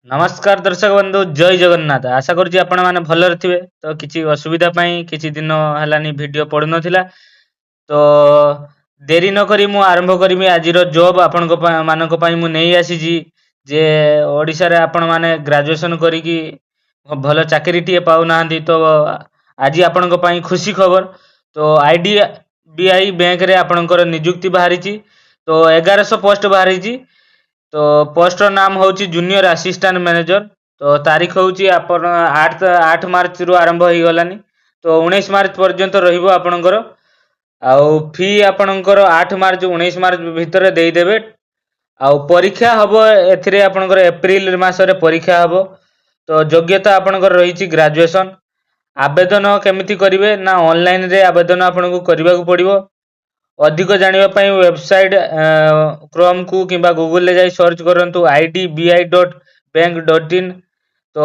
नमस्कार दर्शक बंधु जय जगन्नाथ आशा करुच्ची आपण मैंने भलरे थे तो किसी असुविधा किसी दिन है वीडियो पड़ू नाला तो देरी न करी मु आरंभ करी आज जॉब आपण मानक मु नहीं आसी जे ओडिशा रे आपण माने ग्रेजुएशन करी भल चाकरी टी पाऊना तो आज आपण खुशी खबर तो आईडीबीआई बैंक रे आपणकर नियुक्ति बाहरी तो 1100 पोस्ट बाहरी तो पोस्ट नाम हूँ जूनियर असिस्टेंट मैनेजर तो तारीख हूँ आपण 8 मार्च रु आरंभ हो गलानी तो 19 मार्च पर्यंत रहिबो आपणकर आउ फी आपणकर 8 मार्च 19 मार्च भितर देदेवे आउ परीक्षा हम एथिरे आपणकर एप्रिल मासरे परीक्षा हम तो योग्यता आपणकर रही ग्रेजुएशन आवेदन केमिति करिवे ना ऑनलाइन रे आवेदन आपनको करबा को पड़िबो अधिक जानिबा पई वेबसाइट क्रोम को किंबा गूगल ले जाई सर्च करंतु idbi.bank.in तो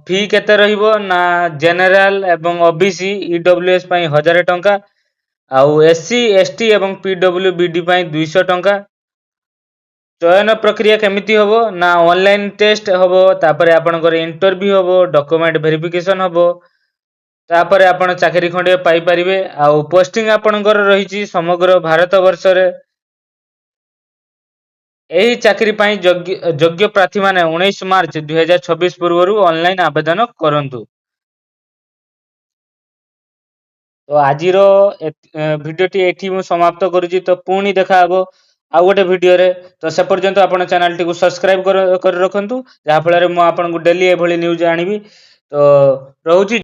फी केते रहिबो ना जनरल एवं ओबीसी ईडब्ल्यूएस पई 1000 टंका आउ एससी एसटी एवं पीडब्ल्यूबीडी पई 200 टंका चयन प्रक्रिया केमिति होबो ना ऑनलाइन टेस्ट होबो तापरे आपनकर इंटरव्यू होबो डॉक्यूमेंट वेरिफिकेशन होबो तापरे आपण चाकरी खंडे पाई परिबे आउ पोस्टिंग आपनकर रहिछि समग्र भारत वर्ष रे एही चाकरी पाई योग्य प्रार्थी माने 19 मार्च 2026 पूर्व ऑनलाइन आवेदन करंतु तो आज वीडियो टी एठी मु समाप्त करूची तो पुणी देखा हबो आ गोटे वीडियो रे तो से पर्यंत आपण चैनल टी को सब्सक्राइब कर रखंतु जहा फल रे मु आपन को डेली एभली न्यूज आनिबी तो रहूची।